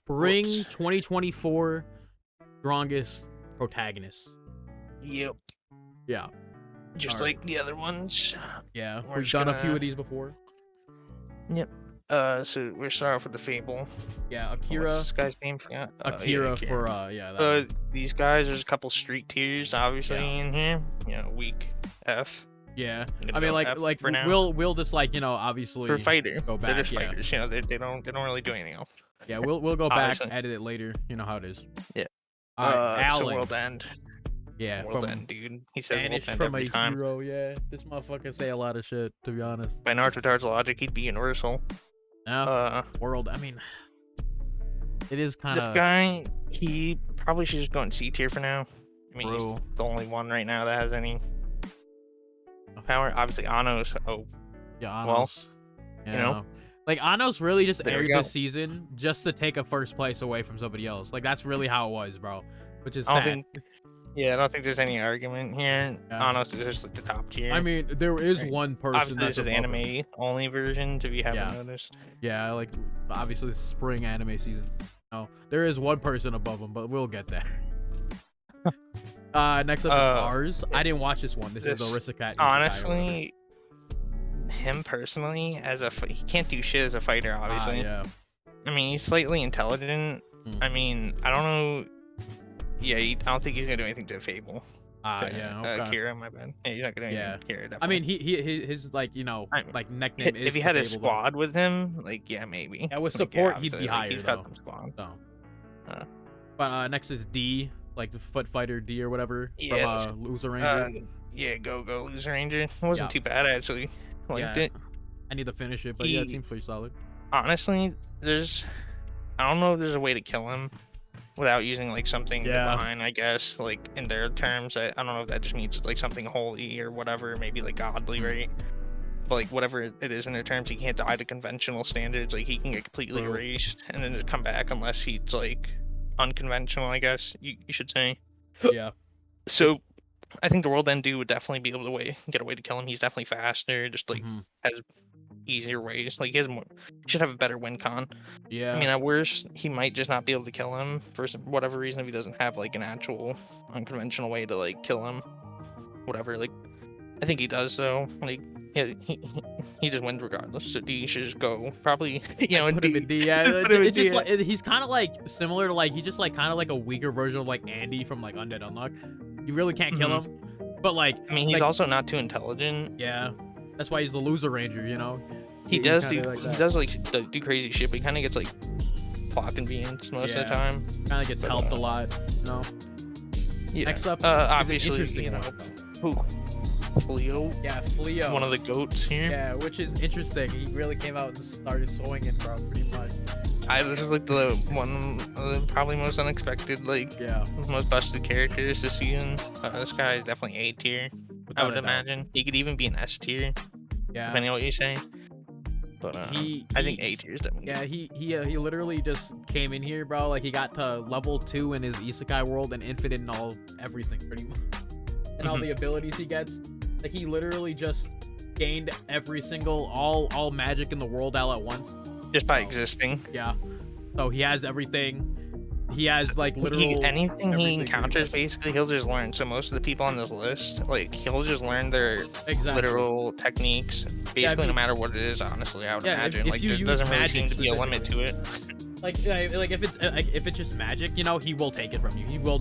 Spring 2024 strongest protagonist. Yep. Yeah. Just Alright. like the other ones. Yeah, We're we've just done a few gonna- of these before. Yep. So we're starting off with the Fable. Yeah, What's Akira. this guy's name? Yeah. Akira for yeah. That one. These guys, there's a couple street tiers obviously Yeah. in here. You know, weak F. Yeah, I'm gonna I mean, go like F for now. we'll just like, you know, obviously For fighter. go They're back. just Yeah, fighters. You know, they don't really do anything else. yeah, we'll go back, Obviously. edit it later. You know how it is. Yeah. All right, So Alan. World End. Yeah, World from End, dude. He says World banished End from every a time. hero. Yeah, this motherfucker say a lot of shit, to be honest. By Naruto Dar's logic, he'd be universal. No, world. I mean, it is kind This of. guy, he probably should just go in C tier for now. I mean, Bro. he's the only one right now that has any power. Obviously, Ano's. Oh, Yeah, Anos. well, yeah. you know. Like Anos really just There we aired go. this season just to take a first place away from somebody else. Like that's really how it was, bro. Which is I don't sad. think. Yeah, I don't think there's any argument here. Yeah. Anos is just like the top tier. I mean, there is Right. one person Obviously, that's this is above him. anime only version, if you haven't Yeah. noticed. Yeah, like obviously it's spring anime season. No, there is one person above him, but we'll get there. Next up is ours. I didn't watch this one. This is the Aristocat. Honestly, him personally, as a he can't do shit as a fighter. Obviously, yeah. I mean, he's slightly intelligent. I mean, I don't know. Yeah, I don't think he's gonna do anything to Fable. Yeah. Okay. Kira, my bad. Yeah, he's not gonna do anything to Kira, I definitely. mean, his like, you know, like nickname is. If he had a Fable, squad with him, like, yeah, maybe. Yeah, with Like, support, he'd obviously, be like, higher he's though. got some squad. So. But next is D, like the foot fighter D or whatever Yeah, from Loser Ranger. Yeah, go Loser Ranger. It wasn't too bad actually. Liked it. I need to finish it, but yeah, it seems pretty solid. Honestly, I don't know if there's a way to kill him without using like something divine, I guess, like in their terms. I don't know if that just means like something holy or whatever, maybe like godly, right? But like whatever it is in their terms, he can't die to conventional standards. Like he can get completely erased and then just come back unless he's like unconventional, I guess you should say. Yeah. So I think the World End dude would definitely be able to get a way to kill him. He's definitely faster, just like has easier ways. Like he should have a better win con. Yeah. I mean, at worst, he might just not be able to kill him for whatever reason if he doesn't have like an actual unconventional way to like kill him. Whatever. Like, I think he does though. Like, he just wins regardless. So D should just go probably. You know, put him in D. Yeah. It's just like he's kind of like similar to like he's just like kind of like a weaker version of like Andy from like Undead Unluck. You really can't kill him, but like I mean, he's also not too intelligent. Yeah, that's why he's the Loser Ranger. You know. He does do crazy shit, but he kind of gets like plot convenience most of the time. Kind of gets helped a lot, you know. Yeah. Next up, obviously, you know, who? Fleo. Yeah, Fleo. One of the goats here. Yeah, which is interesting. He really came out and started swinging, bro, pretty much. This is like the one of the probably most unexpected, like, most busted characters this season. This guy is definitely A tier, I would imagine. He could even be an S tier, depending on what you say. But I think A tier is definitely. Yeah, he literally just came in here, bro. Like he got to level 2 in his Isekai world and infinite in everything, pretty much, and all the abilities he gets. Like he literally just gained every single all magic in the world all at once. Just by existing. Yeah. So he has everything. He has like literal anything he encounters, basically he'll just learn. So most of the people on this list, like he'll just learn their literal techniques, basically no matter what it is. Honestly, I would imagine. Like there doesn't really seem to be a limit to it. Like if it's just magic, you know, he will take it from you. He will.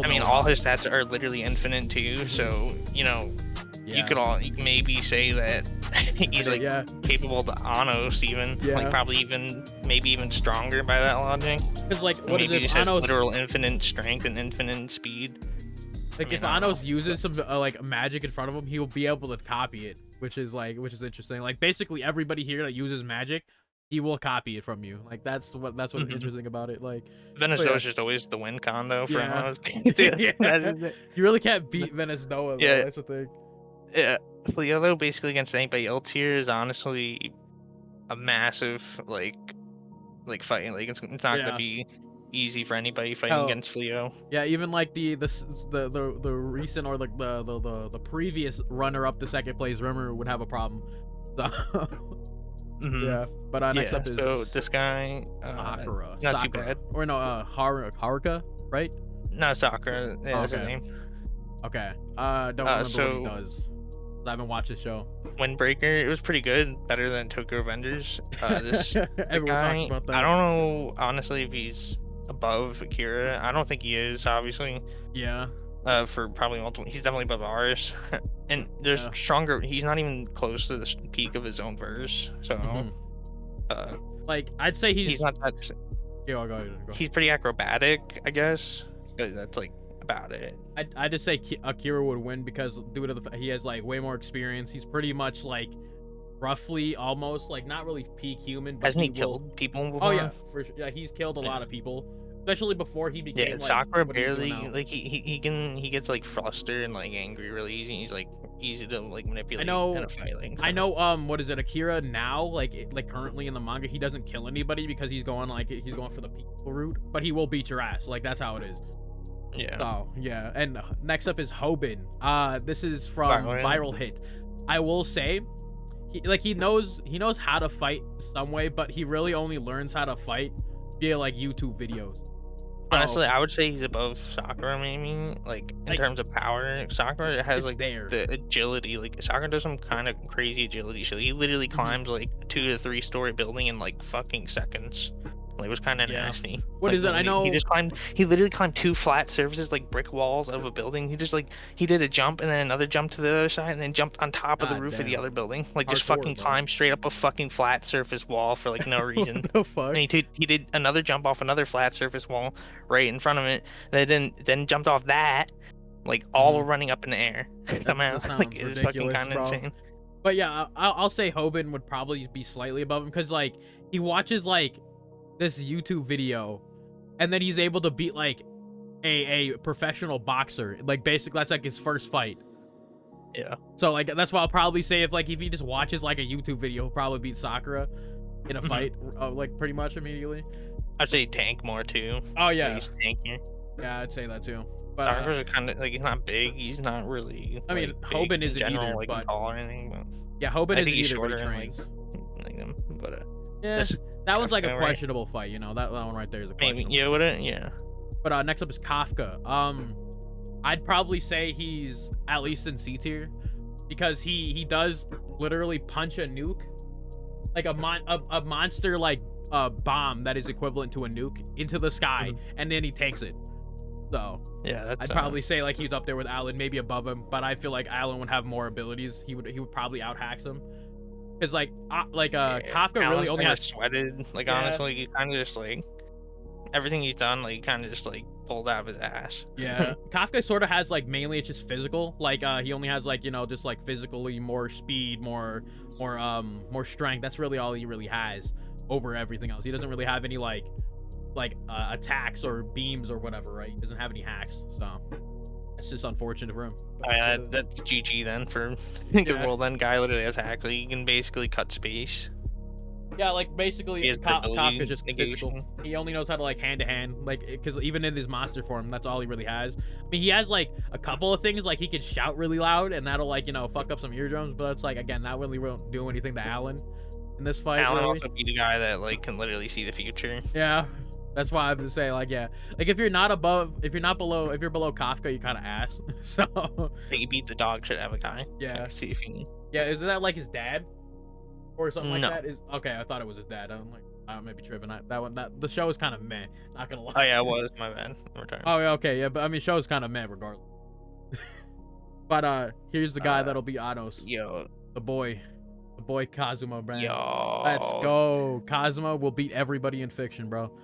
I mean, all his stats are literally infinite too. So you know, you could maybe say that he's like capable to Anos even, like probably maybe even stronger by that logic. Because like what maybe is it? Anos has Anos literal infinite strength and infinite speed. Like if Anos uses some like magic in front of him, he will be able to copy it, which is interesting. Like basically everybody here that uses magic, he will copy it from you. Like that's what's interesting about it. Like Venice Noah is just always the win con though for Anos. You really can't beat Venice Noah though. That's the thing. Yeah, Fleo though basically against anybody else here is honestly a massive like fighting. Like it's not gonna be easy for anybody fighting against Fleo. Yeah, even like the recent or like the previous runner up to second place Rimmer would have a problem. So Yeah, but next up is So this guy, not too bad. Or no, Haruka, right? No, Sakura. Yeah, Oh, that's his okay. name. Okay. Don't remember what he So does. I haven't watched the show. Windbreaker, it was pretty good, better than Tokyo Revengers. The Everyone talks guy, about that. I don't know honestly if he's above Akira. I don't think he is, obviously. Yeah. For probably multiple, he's definitely above ours. And there's stronger. He's not even close to the peak of his own verse. So, like I'd say he's not that. Yeah, go ahead. He's pretty acrobatic, I guess. But that's like about it. I just say Akira would win because due to he has like way more experience. He's pretty much like roughly almost like not really peak human, but hasn't he killed people before? Oh yeah, for sure. Yeah, he's killed a lot of people, especially before he became. Yeah, like, Sakura barely like he gets like flustered and like angry really easy. He's like easy to like manipulate. In a fight, like, I know. What is it? Akira now, like currently in the manga, he doesn't kill anybody because he's going for the people route, but he will beat your ass. Like that's how it is. Yeah. Oh yeah. And next up is Hobin. This is from Viral Hit. I will say, he knows how to fight some way, but he really only learns how to fight via like YouTube videos. Honestly, I would say he's above Sakura, maybe. Like in terms of power, Sakura has like the agility. Like Sakura does some kind of crazy agility shit. He literally climbs like a 2 to 3 story building in like fucking seconds. Like, it was kind of nasty. What is it? I know he literally climbed 2 flat surfaces, like brick walls of a building. He did a jump and then another jump to the other side and then jumped on top of the roof of the other building. Like, just fucking climbed straight up a fucking flat surface wall for like no reason. What the fuck? And he did another jump off another flat surface wall right in front of it. Then jumped off that, like all running up in the air. Somehow, like it was fucking kind of insane. But yeah, I'll say Hobin would probably be slightly above him because like he watches like this YouTube video and then he's able to beat like a professional boxer. Like basically that's like his first fight. Yeah. So like that's why I'll probably say if he just watches like a YouTube video, he'll probably beat Sakura in a fight like pretty much immediately. I'd say tank more too. Oh yeah. He's tankier. Yeah, I'd say that too. But Sakura's kind of like he's not big. He's not really. I mean, Hobin isn't either. Like but tall or anything. But yeah, Hobin isn't either. Shorter But he trains. like him. But yeah. That one's like a questionable fight, you know. That one right there is a questionable. Maybe, yeah, wouldn't, yeah. But next up is Kafka. I'd probably say he's at least in C tier because he does literally punch a nuke, like a monster like bomb that is equivalent to a nuke into the sky, and then he takes it. So yeah, I'd probably say like he's up there with Alan, maybe above him. But I feel like Alan would have more abilities. He would probably out-hacks him. Cause Kafka really only has sweated. Like honestly, he kind of just like everything he's done, like kind of just like pulled out of his ass. Yeah, Kafka sort of has like mainly it's just physical. Like he only has like just like physically more speed, more strength. That's really all he really has over everything else. He doesn't really have any like attacks or beams or whatever. Right? He doesn't have any hacks. So it's just unfortunate for him. That's GG then for the world end guy. Literally has hacks, so he can basically cut space. Yeah, like basically Kafka's just physical. He only knows how to like hand to hand, like because even in his monster form, that's all he really has. I mean, he has like a couple of things, like he can shout really loud, and that'll like fuck up some eardrums. But it's like again, that really won't do anything to Alan in this fight. Alan really. also be the guy that like can literally see the future. Yeah. That's why I would say, like, yeah. Like, if you're below Kafka, you kind of ass. So. Like, you beat the dog shit out of a guy. Yeah. Like, see if you. Yeah, isn't that like his dad? Or something like that? Okay, I thought it was his dad. I'm like, I may be tripping. The show is kind of meh. Not gonna lie. Oh, yeah, it was. My bad. Oh, yeah, okay. Yeah, but I mean, show is kind of meh regardless. But, here's the guy that'll beat Anos. Yo. The boy Cosmo, bro. Yo. Let's go. Cosmo will beat everybody in fiction, bro.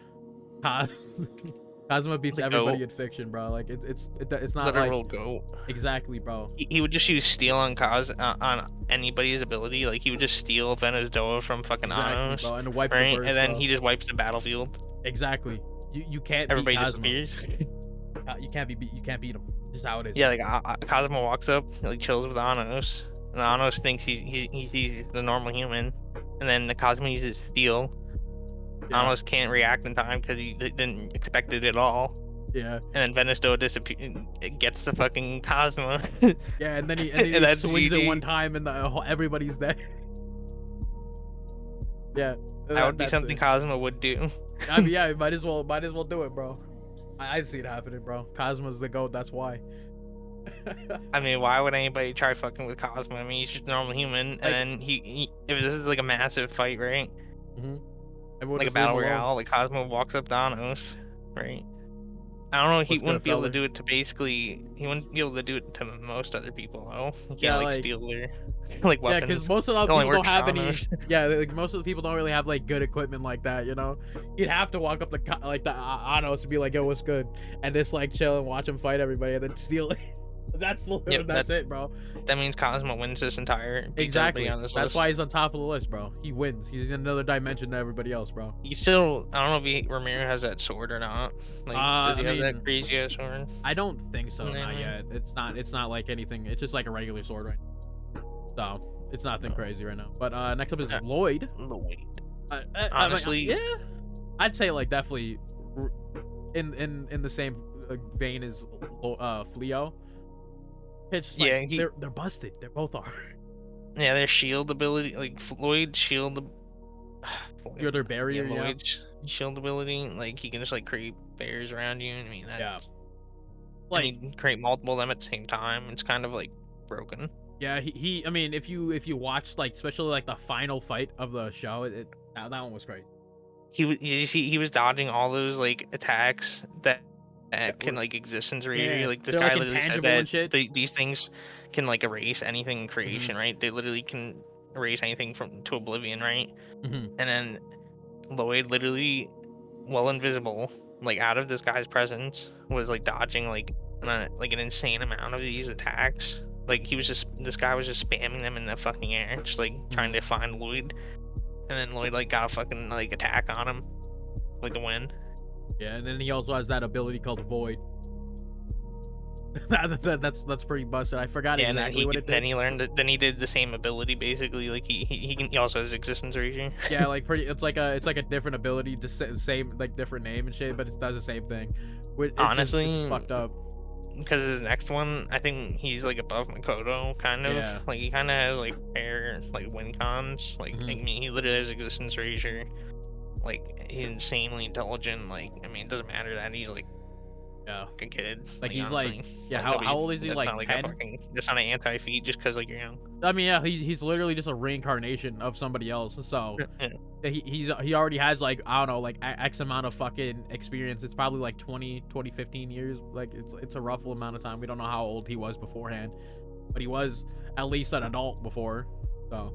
Cosmo beats everybody in fiction, bro. Like it's not literal like goat. Exactly, bro. He would just use steal on on anybody's ability. Like he would just steal Venus Doa from fucking Anos, bro, and wipe right? the burst, and then bro. He just wipes the battlefield. Exactly. You can't. Everybody beat Cosmo. disappears. You can't beat him. Just how it is. Yeah, like Cosmo walks up, like chills with Anos, and Anos thinks he's the normal human, and then the Cosmo uses steal. Yeah. Anos can't react in time because he didn't expect it at all. Yeah. And then Venisto gets the fucking Cosmo. Yeah, and then he swings it one time and everybody's dead. Yeah, That would be that's something it. Cosmo would do. I mean, yeah, might as well do it, bro. I see it happening, bro. Cosmo's the GOAT, that's why. I mean, why would anybody try fucking with Cosmo? I mean, he's just a normal human, and Like, then if this is like a massive fight, right? everyone Like a just leave him battle alone. royale, like Cosmo walks up Thanos, right? I don't know. He What's good, wouldn't be able to fella? do it to basically. He wouldn't be able to do it to most other people, though. He can't Yeah, like like, steal their like yeah, because weapons. most of It the only people don't works for have any. Thanos. Yeah, like most of the people don't really have like good equipment like that. You know, you'd have to walk up the Anos and be like, "Yo, what's good?" and just like chill and watch him fight everybody and then steal it. That's it, bro. That means Cosmo wins this entire. Beats Exactly. everybody on this That's list. why he's on top of the list, bro. He wins. He's in another dimension than everybody else, bro. He still. I don't know if Ramiro has that sword or not. Like, does he I have mean, that crazy ass sword? I don't think so. Nah. Not yet. It's not. It's not like anything. It's just like a regular sword, right? So it's nothing crazy right now. But next up is Lloyd. Lloyd. Honestly, Honestly, yeah, I'd say like definitely in the same vein as Fleo. It's like, yeah, they're busted. They both are. yeah, their shield ability, like Lloyd's shield. You're their barrier. Yeah. Lloyd's shield ability, like he can just like create barriers around you. I mean, that, Yeah. Like, and he can create multiple of them at the same time. It's kind of like broken. Yeah, I mean, if you watch like especially like the final fight of the show, that one was great. He was dodging all those like attacks that can like exist in Zerator. Yeah, Like this they're guy like literally said intangible and that shit. these things can like erase anything in creation, right? They literally can erase anything from to oblivion, right? And then Lloyd literally, well invisible, like out of this guy's presence, was like dodging like an insane amount of these attacks. Like this guy was just spamming them in the fucking air, just like trying to find Lloyd. And then Lloyd like got a fucking like attack on him, like to win. Yeah, and then he also has that ability called Void. That's pretty busted. I forgot exactly what it did. Then he learned that. Then he did the same ability basically. Like he also has existence erasure. Yeah, like it's like a different ability, just same like different name and shit, but it does the same thing. Honestly, it's fucked up. Because his next one, I think he's like above Makoto, kind of. Yeah. Like he kind of has like fair like win cons. Like I mean, he literally has existence erasure. Like he's insanely intelligent. Like I mean, it doesn't matter that he's like a kid. Like he's honestly. like how old is he? Like 10? That's not an anti-feat just because like you're young. I mean, yeah, he's literally just a reincarnation of somebody else. So he already has like I don't know like X amount of fucking experience. It's probably like 20, 15 years. Like it's a rough amount of time. We don't know how old he was beforehand, but he was at least an adult before. So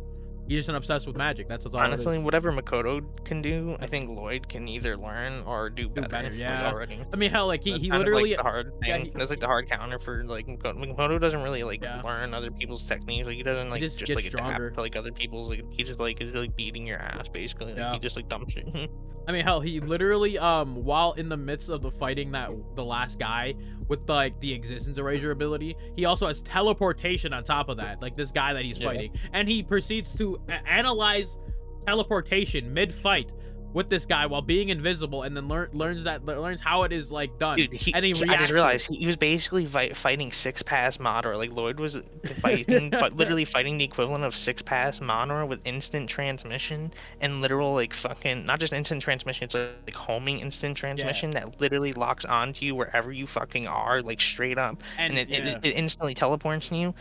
he's just an obsessed with magic. That's all. Honestly, whatever Makoto can do, I think Lloyd can either learn or do better. Yeah. Like, already. I mean, hell, like he That's literally like the hard thing. Yeah, that's like the hard counter for like Makoto. Makoto doesn't really like learn other people's techniques. Like he doesn't like just like stronger. adapt to like other people's. Like he just like is like beating your ass basically. Like he just like dumps it. I mean, hell, he literally while in the midst of the fighting the last guy with like the existence erasure ability, he also has teleportation on top of that, like this guy that he's fighting, and he proceeds to analyze teleportation mid-fight with this guy while being invisible, and then learns how it is like done. Dude, and he I just realized he was basically fighting 6-pass Monor. Like Lloyd was fighting, literally fighting the equivalent of 6-pass Monor with instant transmission and literal like fucking not just instant transmission. It's like homing instant transmission that literally locks onto you wherever you fucking are, like straight up, and it instantly teleports you.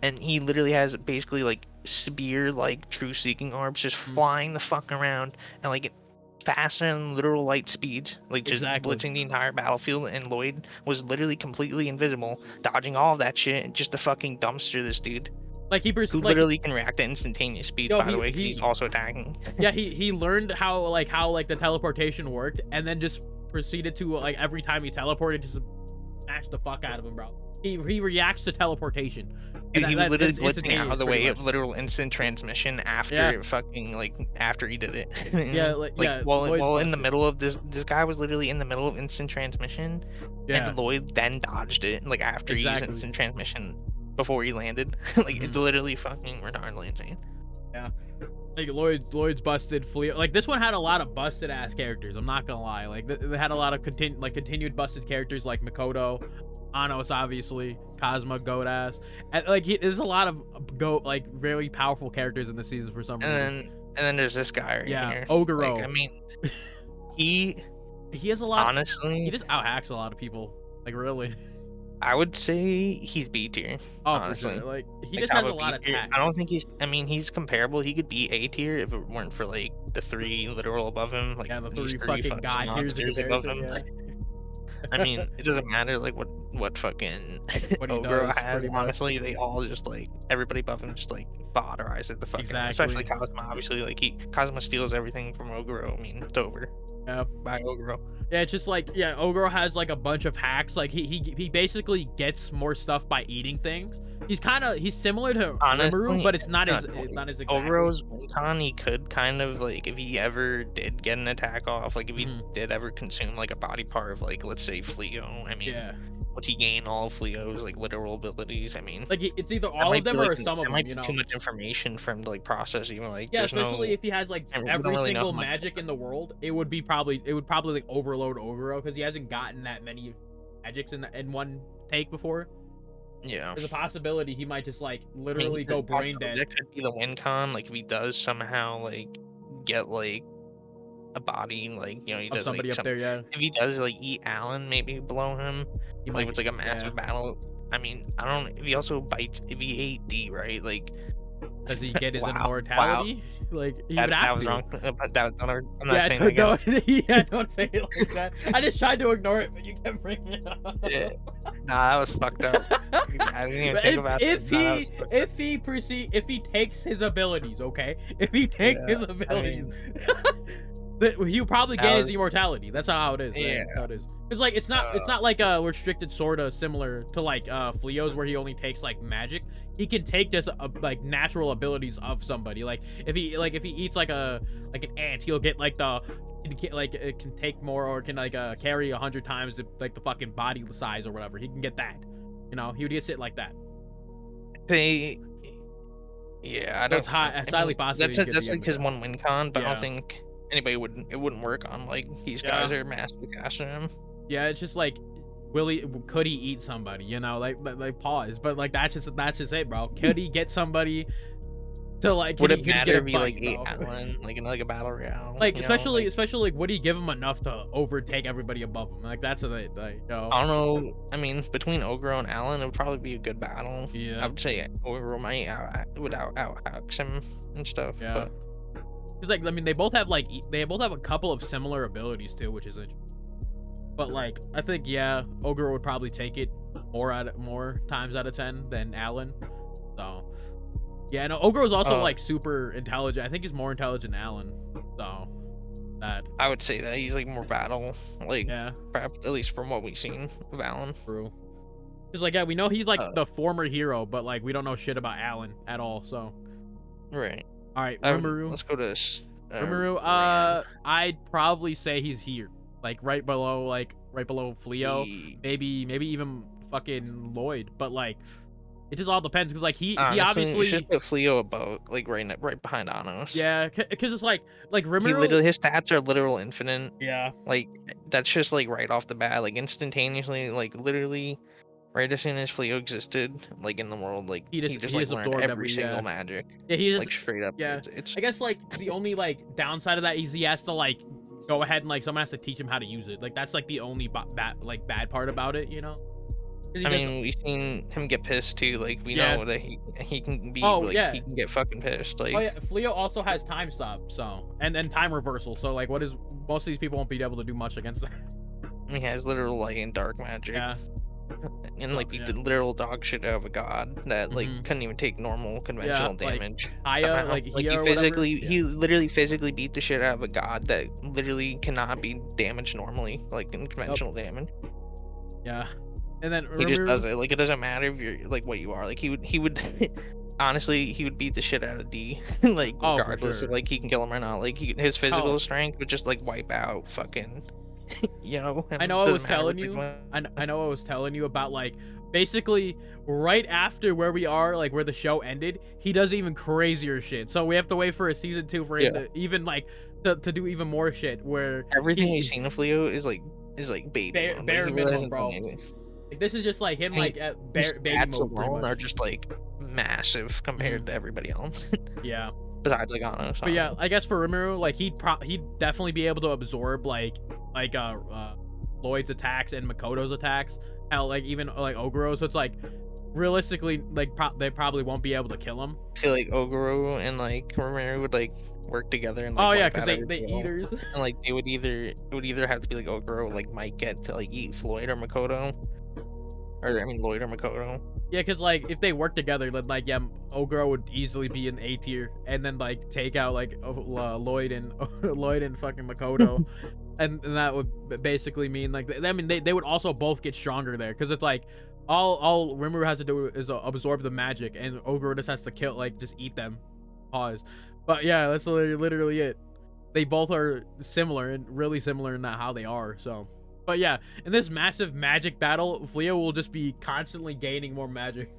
And he literally has basically like spear like true seeking orbs just flying the fuck around and like faster than literal light speed, like just blitzing the entire battlefield. And Lloyd was literally completely invisible, dodging all of that shit, and just to fucking dumpster this dude. Like who literally can react at instantaneous speeds, by the way, because he's also attacking. Yeah, he learned how the teleportation worked, and then just proceeded to like every time he teleported, just smash the fuck out of him, bro. He reacts to teleportation. Dude, he was literally blitzing out of the way of literal instant transmission after fucking after he did it. Well, in the middle of this guy was literally in the middle of instant transmission, and Lloyd then dodged it like after he used instant transmission before he landed. Like it's literally fucking retardedly insane. Yeah. Like Lloyd's busted. Flea, like this one had a lot of busted ass characters. I'm not gonna lie. Like they had a lot of continued busted characters like Makoto, Anos, obviously, Cosmo, goat ass, and like there's a lot of very powerful characters in the season for some reason. And then And then there's this guy right Yeah, here. Oguro. Like, I mean, he has a lot. honestly, He just out hacks a lot of people. Like really. I would say he's B tier. Oh, Honestly. for sure. Like he Like, just has a lot of attacks. I don't think he's. I mean, he's comparable. He could be A tier if it weren't for like the 3 literal above him. Like Yeah, the these 3 three fucking god tiers in monsters above comparison. him. Yeah. I mean, it doesn't matter like what fucking What he Ogro does, has. pretty much. Honestly, they all just like everybody above him just like fodderizes the fucking. Especially Exactly. Cosmo. Obviously, like Cosmo steals everything from Ogro. I mean, it's over. Yeah. By Ogro. Yeah, it's just like Ogro has like a bunch of hacks. Like he basically gets more stuff by eating things. He's similar to Rimuru, but it's not as exact. Ogro's con, he could kind of like if he ever did get an attack off, like if he did ever consume like a body part of like let's say Fleo. I mean, would he gain all of Fleo's like literal abilities? I mean, like it's either all of them or some of them. Might be too much information for him to like process. Even like especially if he has like every single magic in the world, it would probably like overload Ogro because he hasn't gotten that many magics in one take before. Yeah, there's a possibility he might just like literally go brain dead. That could be the win con. Like if he does somehow like get like a body, like you know he does somebody like, up there. Yeah, if he does like eat Alan maybe below him, he like it's like a massive battle. I mean, I don't. If he also bites, if he ate D, right? Like, does he get his immortality? Like he would have to. Wrong. I'm not saying that. Don't say it like that. I just tried to ignore it, but you kept bringing it up. Yeah. Nah, that was fucked up. I didn't even think about it. If he takes his abilities, okay? If he takes his abilities, he'll probably gain his immortality. That's how it is. Yeah, right? How it is. It's like it's not like a restricted sorta similar to like Fleo's where he only takes like magic. He can take this like natural abilities of somebody. Like if he eats like an ant, he'll get like it can take more or can like carry 100 times the fucking body size or whatever. He can get that. You know, he would get shit like that. Yeah, I don't. It's highly possible. That's like his one win con, but I don't think anybody wouldn't work on like these guys are massively faster than him. Yeah, it's just like, could he eat somebody? You know, like pause, but like that's just it, bro. Could he get somebody to like? Would it matter if he like ate Alan, like in like a battle royale? Like especially like would he give him enough to overtake everybody above him? Like that's I don't know. I mean, between Ogro and Alan, it would probably be a good battle. Yeah, I would say Ogro might out hacks him and stuff. Yeah, because like I mean, they both have a couple of similar abilities too, which is interesting. But like I think Ogre would probably take it more times out of 10 than Alan. So yeah, no, Ogre is also like super intelligent. I think he's more intelligent than Alan. So that I would say that he's like more battle, like perhaps at least from what we've seen of Alan. True. Because like we know he's like the former hero, but like we don't know shit about Alan at all. So right. All right, Rimuru. Let's go to this. Rimuru. I'd probably say he's here. Like right below Fleo, maybe even fucking Lloyd, but like it just all depends because like he obviously we should put Fleo above like right behind Anos. Yeah, because it's like Rimuru. His stats are literal infinite. Yeah, like that's just like right off the bat, like instantaneously, like literally right as soon as Fleo existed, like in the world, like he just like learned every single magic. Yeah, he just like straight up. Yeah, I guess like the only like downside of that is he has to like go ahead and like someone has to teach him how to use it. Like that's like the only bad part about it, you know. I mean, we've seen him get pissed too. Like we know that he can be. He can get fucking pissed. Like Fleo also has time stop, so and time reversal. So like, most of these people won't be able to do much against that. He has literal light and dark magic. Yeah. And like beat the literal dog shit out of a god that like couldn't even take normal conventional damage. He literally physically beat the shit out of a god that literally cannot be damaged normally, like in conventional damage. Yeah, and then he just does it. Like it doesn't matter if you're like what you are. Like he would honestly he would beat the shit out of D, like regardless of like he can kill him or not. Like his physical strength would just like wipe out fucking. You know, I know I was telling you about like basically right after where we are, like where the show ended, he does even crazier shit. So we have to wait for a season 2 for him to even like to do even more shit. Where everything we've seen of Leo is like baby bare minimum, bro. Like, this is just like him like at baby mode. Alone are just like massive compared to everybody else. Yeah. besides like Ano. But yeah, I guess for Rimuru, like he'd definitely be able to absorb like Lloyd's attacks and Makoto's attacks. Hell, like even like Oguro. So it's like realistically, like they probably won't be able to kill him. I feel like Oguro and like Rimuru would like work together and like Oh yeah, wipe because out they everything. eaters. And like it would either have to be like Oguro like might get to like eat Floyd or Makoto, or I mean Lloyd or Makoto. Yeah, because like if they work together, then like yeah, Oguro would easily be in A tier, and then like take out like Lloyd and Lloyd and fucking Makoto, and that would basically mean like I mean they would also both get stronger there, because it's like all Rimuru has to do is absorb the magic, and Oguro just has to kill, like just eat them. Pause. But yeah, that's literally it. They both are similar and really similar in that how they are. So. But yeah, in this massive magic battle, Fleo will just be constantly gaining more magic.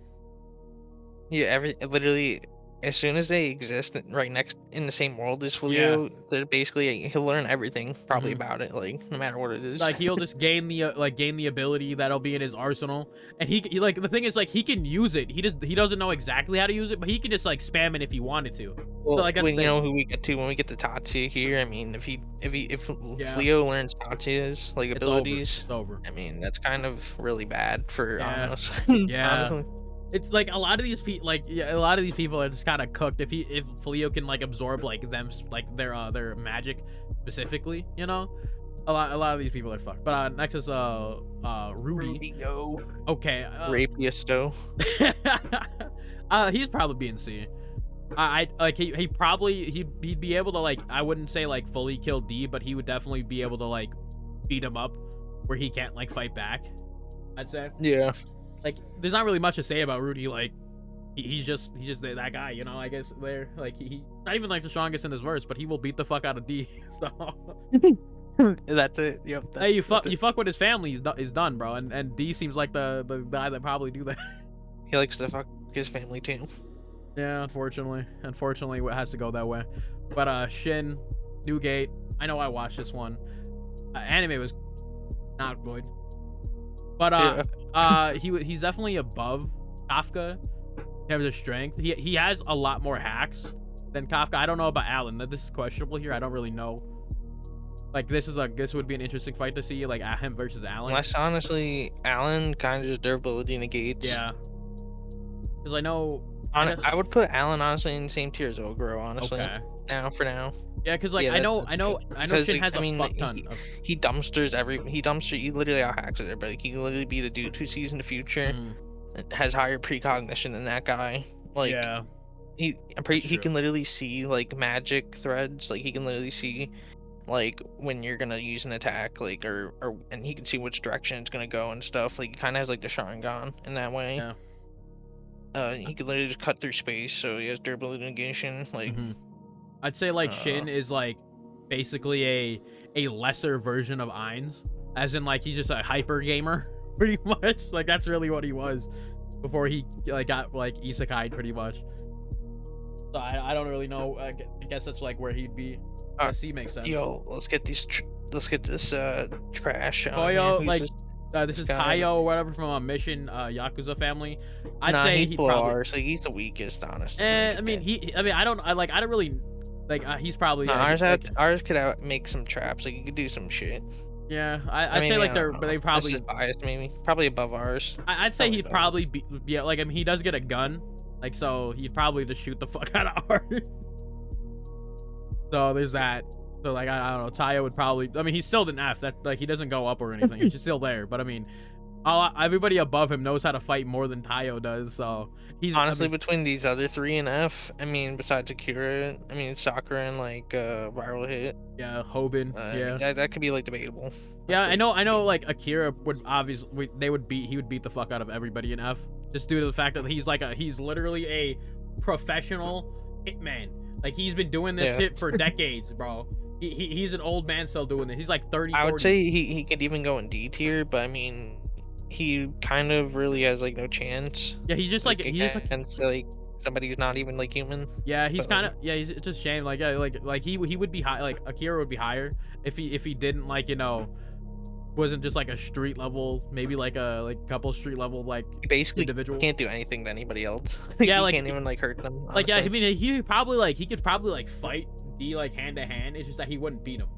Yeah, literally as soon as they exist right next in the same world as Fleo, they're basically he'll learn everything probably about it, like no matter what it is. Like he'll just gain the ability that'll be in his arsenal, and he like the thing is like he can use it. He doesn't know exactly how to use it, but he can just like spam it if he wanted to. Well, so, like, when you know who we get to when we get to Tatsuya here, I mean, if Fleo learns Tatsuya's like abilities, it's over. I mean, that's kind of really bad for us. Yeah. Honestly. It's like a lot of these people, a lot of these people are just kind of cooked. If Fleo can like absorb like them, like their magic specifically, you know, a lot of these people are fucked. But next is Rudy. Okay. Rapiosto. He's probably being C. I like he probably he'd be able to like, I wouldn't say like fully kill D, but he would definitely be able to like beat him up where he can't like fight back, I'd say. Yeah. Like, there's not really much to say about Rudy. Like, he's just that guy, you know. I guess they're like he's not even like the strongest in his verse, but he will beat the fuck out of D. So that's it. Yep. Hey, you fuck with his family is done, bro. And D seems like the guy that probably do that. He likes to fuck his family too. Yeah, unfortunately, it has to go that way. But Shin, Newgate. I know I watched this one. Anime was not good. But he's definitely above Kafka in terms of strength. He has a lot more hacks than Kafka. I don't know about Alan. This is questionable here. I don't really know. Like this would be an interesting fight to see, like him versus Alan. Unless honestly, Alan kind of just durability negates. Yeah. Because I know. I would put Alan honestly in the same tier as Oguro. Honestly. Okay. For now. Yeah, because like I know Shin has a fuck ton of... He literally out hacks it, but like, he can literally be the dude who sees in the future, has higher precognition than that guy. Like yeah, he can literally see like magic threads. Like he can literally see like when you're gonna use an attack, like and he can see which direction it's gonna go and stuff. Like he kind of has like the Sharingan in that way. Yeah. He can literally just cut through space, so he has durability negation. Like. I'd say like Shin is like basically a lesser version of Ainz, as in like he's just a hyper gamer pretty much. Like that's really what he was before he like got like isekai pretty much. So I don't really know. I guess that's like where he'd be. C makes sense. Yo, let's get this trash. Toyo, like this is Tayo or whatever from Mission Yakuza family. I'd say he's probably so he's the weakest, honestly. I don't really. Like he's probably ours could make some traps. Like you could do some shit. Yeah, I'd say like they probably this is biased, maybe probably above ours. I'd say he'd probably be like, I mean, he does get a gun, like, so he'd probably just shoot the fuck out of ours. So there's that. So like I don't know, Tayo would probably. I mean, he's still an F. That like he doesn't go up or anything. He's just still there. But I mean, everybody above him knows how to fight more than Tayo does. So he's honestly between these other three and F. I mean, besides Akira, I mean Sakura and like Viral Hit. Yeah, Hoban. Yeah, that could be like debatable. Yeah, I know. Like Akira would obviously he would beat the fuck out of everybody in F, just due to the fact that he's literally a professional hitman. Like he's been doing this shit for decades, bro. He's an old man still doing this. He's like 30. I would say he could even go in D tier, but I mean, he kind of really has like no chance. Yeah, he's just like against like somebody who's not even like human. Yeah, he's kind of it's just a shame. Like he would be high. Like Akira would be higher if he didn't like wasn't just like a street level, maybe like a couple street level like He basically individual. can't do anything to anybody else. Yeah, He like can't even like hurt them. like yeah, I Honestly. mean he could probably like fight D like hand to hand. It's just that he wouldn't beat him.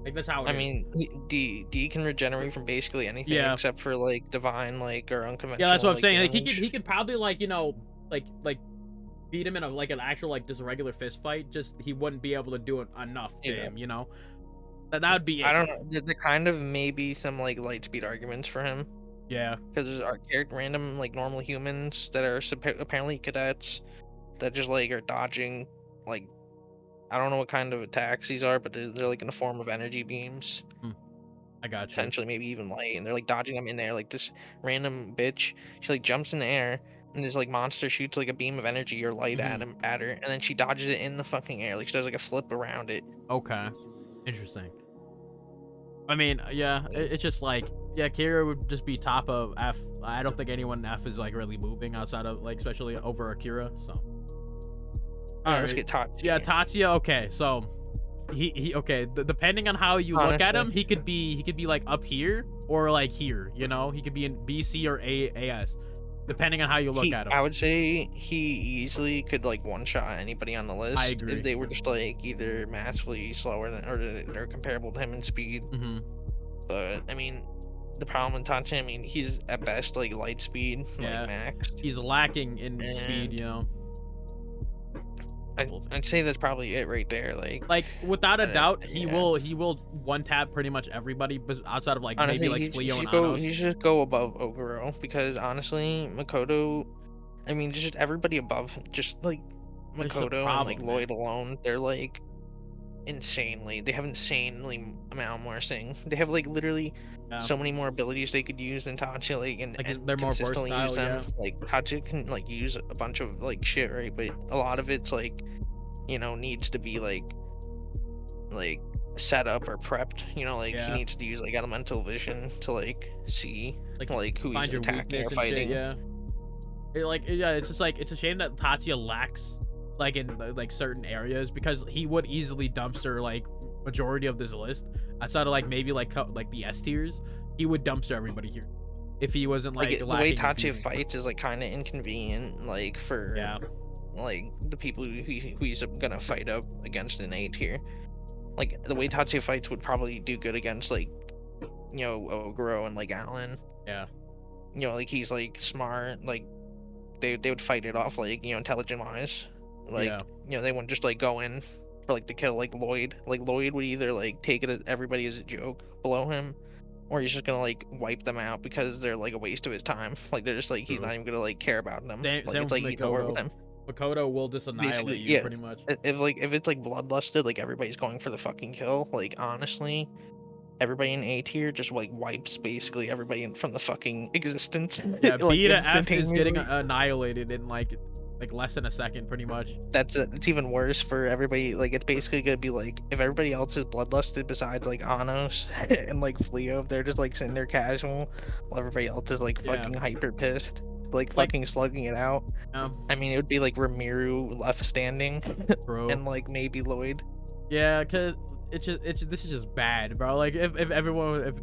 Like that's how it I is. mean, D can regenerate from basically anything Yeah. except for like divine like or Yeah, that's unconventional what I'm like saying. Like damage. he could probably like, you know, like beat him in a like an actual like just a regular fist fight. Just he wouldn't be able to do it enough to Yeah. him, you know. That would be I it. don't know. There kind of maybe some like light speed arguments for him Yeah. because our character random like normal humans that are apparently cadets that just like are dodging like I don't know what kind of attacks these are, but they're like in the form of energy beams. I got you. Potentially maybe even light, and they're like dodging them in there. Like this random bitch, she like jumps in the air, and this like monster shoots like a beam of energy or light at her, and then she dodges it in the fucking air. Like she does like a flip around it. Okay. Interesting. I mean, yeah, it's just like, yeah, Kira would just be top of F. I don't think anyone F is like really moving outside of like, especially over Akira. So, Alright, let's get Tatsuya. yeah, Tatsuya. Okay, so he okay. Depending on how you look at him, Honestly. he could be like up here or like here. You know, he could be in BC or AS, depending on how you look at him. I would say he easily could like one shot anybody on the list I agree. if they were just like either massively slower than or they're comparable to him in speed. But I mean, the problem with Tatsuya, I mean, he's at best like light speed, Yeah. like max. He's lacking in speed, And you know. I'd say that's probably it right there. Like without a doubt, he yeah. will one tap pretty much everybody, but outside of like Honestly, maybe like Fleo and he Anos. should go above Oguro because honestly, Makoto, I mean, just everybody above, just like It's the Makoto and like problem, Lloyd man. alone, they're like they have insanely amount more things. They have like literally Yeah. so many more abilities they could use than Tatsuya, like, and they're more consistently use versatile, them. yeah. Like Tatsuya can like use a bunch of like shit, right? But a lot of it's like, you know, needs to be like set up or prepped. You know, like he Yeah. needs to use like elemental vision to like see Like who he's find your attacking or weakness and fighting. shit, yeah. Yeah, it's just like it's a shame that Tatsuya lacks like in like certain areas because he would easily dumpster like majority of this list. Outside of like maybe like the S tiers, he would dumpster everybody here if he wasn't like The way lacking in Tatsuya fusion. fights is like kind of inconvenient, like for Yeah. like the people who he's gonna fight up against in A tier. Like the way Tatsuya fights would probably do good against like, you know, Oguro and like Alan. Yeah. You know, like he's like smart, like they would fight it off like, you know, intelligent wise. Like, Yeah. you know, they wouldn't just like go in for like to kill like Lloyd. Like Lloyd would either like take it as everybody as a joke below him, or he's just gonna like wipe them out because they're like a waste of his time. Like they're just like he's True. not even gonna like care about them. Same Like with it's like either or with Makoto. him. Makoto will just annihilate Basically, you yeah. pretty much. If it's like bloodlusted, like everybody's going for the fucking kill. Like honestly, everybody in A tier just like wipes basically everybody from the fucking existence. Yeah, Like B to F is getting instantaneously. annihilated in like less than a second, pretty much. It's even worse for everybody. Like it's basically gonna be like if everybody else is bloodlusted besides like Anos and like Fleo, they're just like sitting there casual, while everybody else is like Yeah. fucking hyper pissed, like Like, fucking slugging it out. I mean, it would be like Ramiru left standing, bro. and like maybe Lloyd. Yeah, cause this is just bad, bro. Like if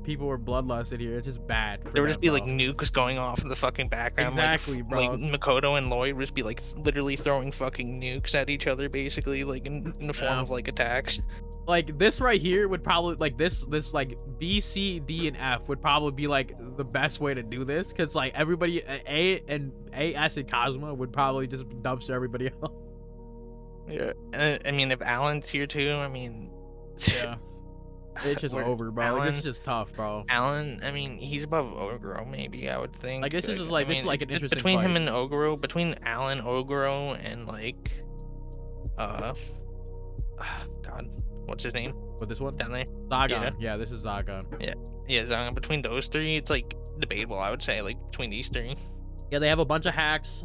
people were bloodlusted here, it's just bad. There would just be bro. like nukes going off in the fucking background. Exactly, like, bro. Like Makoto and Lloyd would just be like literally throwing fucking nukes at each other, basically, like in the form of like attacks. Like this right here would probably like this like B, C, D, and F would probably be like the best way to do this, cause like everybody A and AS and Cosmo would probably just dumpster everybody else. Yeah, I mean if Alan's here too, I mean. Yeah. It's just over, bro. Like, this is just tough, bro. Alan, I mean, he's above Oguro, maybe, I would think. Like, this is just like, this is like an it's interesting between fight. him and Oguro, between Alan, Oguro, and like, God, what's his name? With this one? Down there? Zagon. Yeah, this is Zagon. Yeah, Zagan. Between those three, it's like debatable, I would say, like between these three. Yeah, they have a bunch of hacks.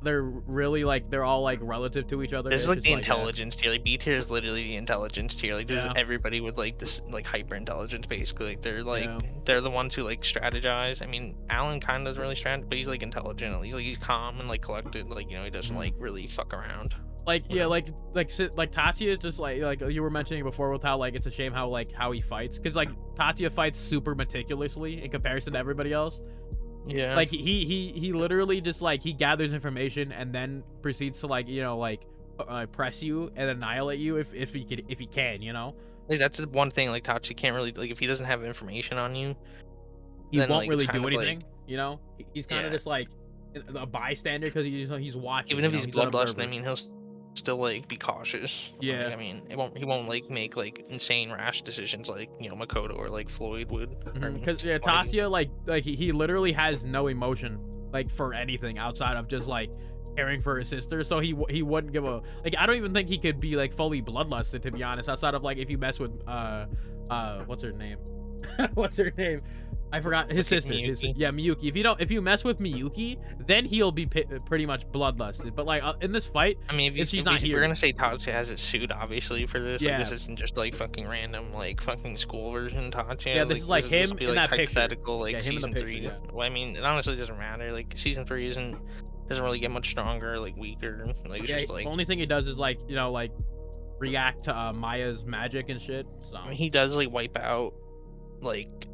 They're really like they're all like relative to each other. This is It's like just the intelligence tier. Like B tier is literally the intelligence tier. Like this is Yeah. everybody with like this like hyper intelligence basically. Like they're like Yeah. they're the ones who like strategize. I mean, Alan kind of doesn't really strategize, but he's like intelligent. He's calm and like collected. Like, you know, he doesn't like really fuck around. Like yeah, like Tatsuya is just like you were mentioning before with how like it's a shame how he fights, because like Tatsuya fights super meticulously in comparison to everybody else. Yeah. Like he literally just like he gathers information and then proceeds to like press you and annihilate you if he can, you know. Like that's the one thing like Tachi can't really like if he doesn't have information on you, He then won't like it's really kind do of like anything, you know. He's kind of yeah. just like a bystander because he's watching, Even you if know. he's He's an bloodlust, I observer. mean he'll still like be cautious. Like, Yeah. I mean he won't like make like insane rash decisions like Makoto or like Floyd would. Or Because yeah, Spidey. Tasya like he literally has no emotion like for anything outside of just like caring for his sister. So he wouldn't give a like. I don't even think he could be like fully bloodlusted, to be honest. Outside of like if you mess with what's her name? What's her name? I forgot his Okay, sister. Miyuki. Yeah, Miyuki. If you mess with Miyuki, then he'll be pretty much bloodlusted. But like in this fight, I mean, if she's not we're here, gonna say Tatsuya has it suit obviously for this. Like yeah, this isn't just like fucking random like fucking school version Tatsuya. yeah, this is like this him will be in like that picture. hypothetical like Yeah, him in the season picture. 3. Yeah. Well, I mean, it honestly doesn't matter. Like season 3 doesn't really get much stronger, like weaker. Like it's Yeah, just the like only thing he does is like like react to Maya's magic and shit. So I mean, he does like wipe out like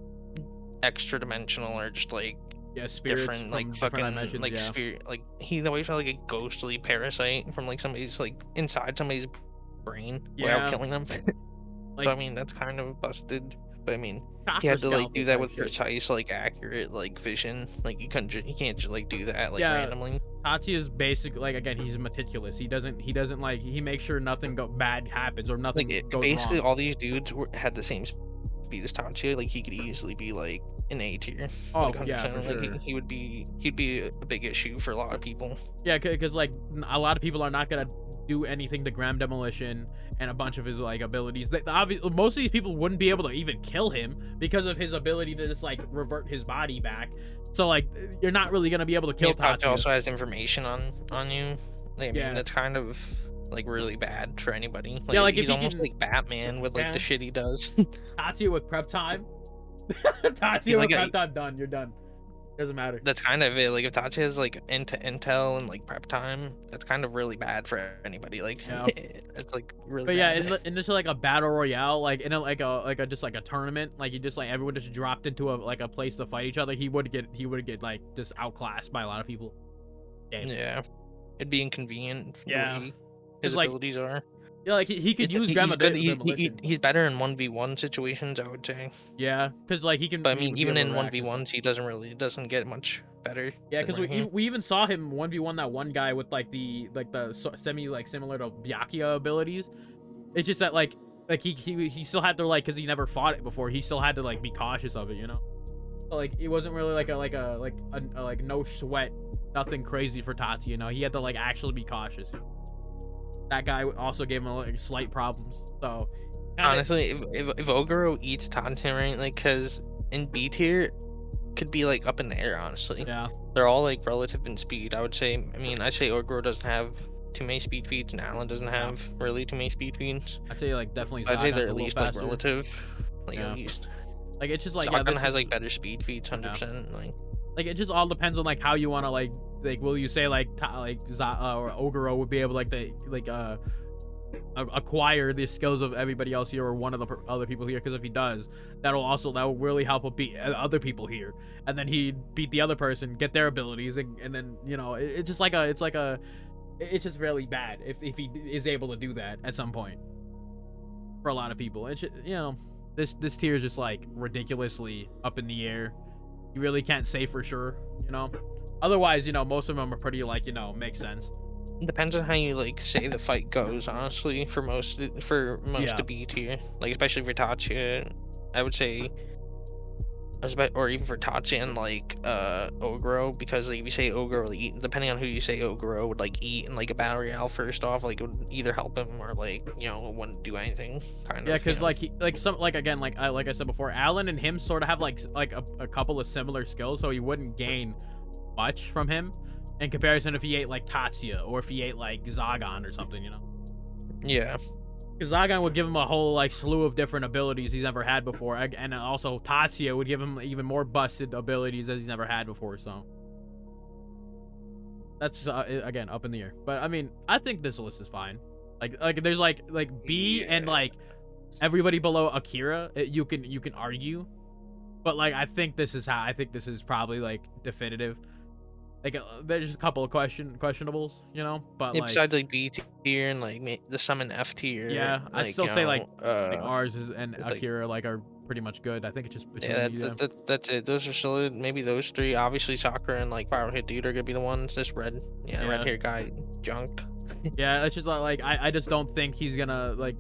extra dimensional or just like yeah, spirits different from like different fucking dimensions. like Yeah, spirit like he always felt like a ghostly parasite from like somebody's like inside somebody's brain without yeah, killing them. like So I mean that's kind of busted. But I mean he chakra had to like do scalpel that type with shit. precise like accurate like vision. Like he can't just like do that like Yeah, randomly. Tatsuya is basically like again he's meticulous. He doesn't like he makes sure nothing bad happens or nothing goes Basically wrong. all these dudes had the same speed as Tanchi. Like he could easily be like an A tier. Oh Like yeah, 100%. for Like sure. he'd be a big issue for a lot of people. Yeah, because like a lot of people are not gonna do anything to Graham Demolition and a bunch of his like abilities. Most of these people wouldn't be able to even kill him because of his ability to just like revert his body back. So like you're not really gonna be able to kill Tanchi Tatsuya. also has information on you. Like, I mean Yeah. that's kind of like really bad for anybody. Like Yeah, like if he's he almost can like Batman with like yeah, the shit he does. Tatsuya with prep time. He's Tatsuya like with prep time done. You're done. Doesn't matter. that's kind of it. Like if Tachi has like intel and like prep time, that's kind of really bad for anybody. Like Yeah. it's like really But yeah, bad. in just like a battle royale, like in a just like a tournament, like you just like everyone just dropped into a place to fight each other, he would get like just outclassed by a lot of people. Damn. Yeah. It'd be inconvenient for Yeah. the way his like abilities are. Yeah, like he could use Gamma Demolition. He's better in 1v1 situations, I would say. Yeah, because like he can. But I he mean, would be even able in to react and stuff. 1v1s, it doesn't get much better. Yeah, than because right here. we even saw him 1v1 that one guy with like the semi like similar to Byakuya abilities. It's just that like he still had to like because he never fought it before. He still had to like be cautious of it, you know. So, like it wasn't really like a no sweat, nothing crazy for Tatsuya. You know, he had to like actually be cautious. That guy also gave him like slight problems. So honestly, if Oguro eats Tantan, right, like because in B tier could be like up in the air. Honestly, yeah, they're all like relative in speed. I would say. I mean, I say Oguro doesn't have too many speed feeds, and Alan doesn't have really too many speed feeds. I'd say like definitely. I'd say they're Zagan's at least like relative. Like at least. Like it's just like Zagan has like better speed feeds, 100%. Like it just all depends on like how you want to like will you say like or Oguro would be able to acquire the skills of everybody else here or one of the other people here, because if he does, that will really help him beat other people here, and then he beat the other person, get their abilities, and then you know it's just it's really bad if he is able to do that at some point for a lot of people. It's you know this tier is just like ridiculously up in the air. You really can't say for sure, you know. Otherwise, you know, most of them are pretty like, you know, make sense. It depends on how you like say the fight goes, honestly. For most to B tier, like especially for Tachi, I would say, or even for Tachi and like Oguro, because like if you say Oguro would eat, depending on who you say Oguro would like eat in like a battle royale, first off, like it would either help him or like wouldn't do anything. Yeah, because like again like I said before, Alan and him sort of have like a couple of similar skills, so he wouldn't gain much from him in comparison if he ate like Tatsuya or if he ate like Zagan or something, you know. Yeah. Because Zagan would give him a whole like slew of different abilities he's never had before, and also Tatsuya would give him even more busted abilities that he's never had before. So That's again up in the air. But I mean, I think this list is fine. Like there's like B and like everybody below Akira. You can argue, but like I think this is probably like definitive. Like there's just a couple of questionables, you know. But Yeah, like besides like B tier and like the summon F tier. yeah, I'd like, still you say know, like ours is and it's like Akira like are pretty much good. I think it's just between yeah, you. that's it. Those are solid. Maybe those three. Obviously, Sakura and like Power Hit Dude are gonna be the ones. This red Yeah. hair guy, junk. Yeah, it's just like I just don't think he's gonna like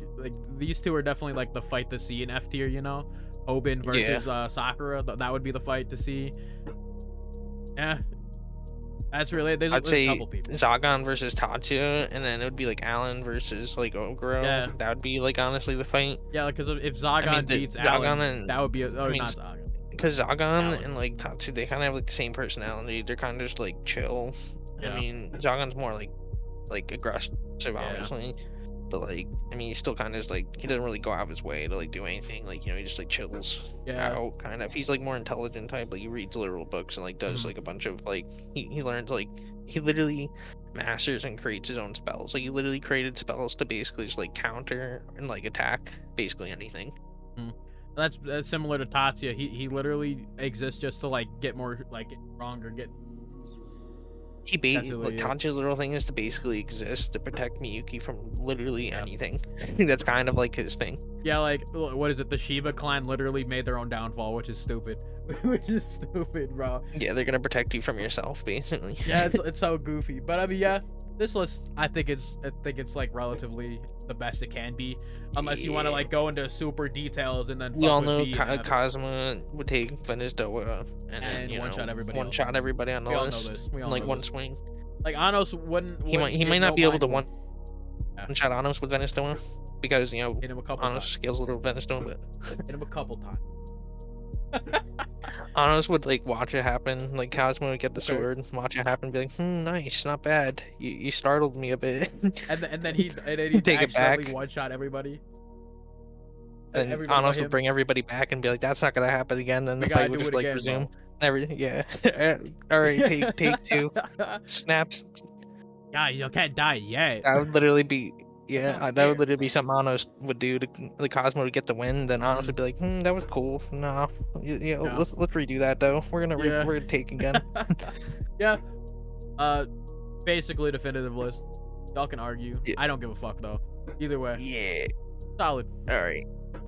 these two are definitely like the fight to see in F tier, you know. Obin versus Sakura, that would be the fight to see. Yeah, that's really there's I'd a say couple people. Zagan versus Tatsuya, and then it would be like Alan versus like Ogro. Yeah. That would be like honestly the fight. Yeah, because if Zagan beats Alan, and that would be I mean, not Zagan. because Zagan Alan. and like Tatsu, they kind of have like the same personality. They're kind of just like chill. Yeah. I mean, Zagan's more like aggressive, obviously. But like, I mean, he's still kind of just like he doesn't really go out of his way to like do anything. Like, you know, he just like chills out kind of. He's like more intelligent type. Like he reads literal books and like does like a bunch of like he learns like he literally masters and creates his own spells. Like he literally created spells to basically just like counter and like attack basically anything. That's similar to Tatsuya. He literally exists just to like get more like stronger, get. Like Tanji's literal thing is to basically exist to protect Miyuki from literally anything. That's kind of like his thing. Yeah, like what is it? The Shiba clan literally made their own downfall, which is stupid. Which is stupid, bro. Yeah, they're gonna protect you from yourself, basically. Yeah, it's so goofy. But I mean, yeah, this list I think it's like relatively the best it can be, unless you want to like go into super details and then. We all know Cosmo would take finish Doa and then one shot everybody. One shot everybody on the list. All know this. We all like know one this. swing. Like Anos wouldn't. He might not be able to one shot Anos with Venice Doa because you know Anos scales a little Venice Doa, but hit him a couple times. Anos would like watch it happen. Like Cosmo would get the sword, watch it happen, be like, nice, not bad. You startled me a bit. and then he'd take it back. One shot everybody. And Anos would bring everybody back and be like, that's not gonna happen again. Then the fight would just like resume. Yeah. All right, take two. Snaps. Yeah, you can't die yet. That would literally be. Yeah, that would literally be something Anos would do to the Cosmo to get the win. Then Anos would be like, that was cool. No, no. Let's redo that though. We're gonna take again. Yeah. Basically definitive list. Y'all can argue. I don't give a fuck though. Either way. Yeah. Solid. All right.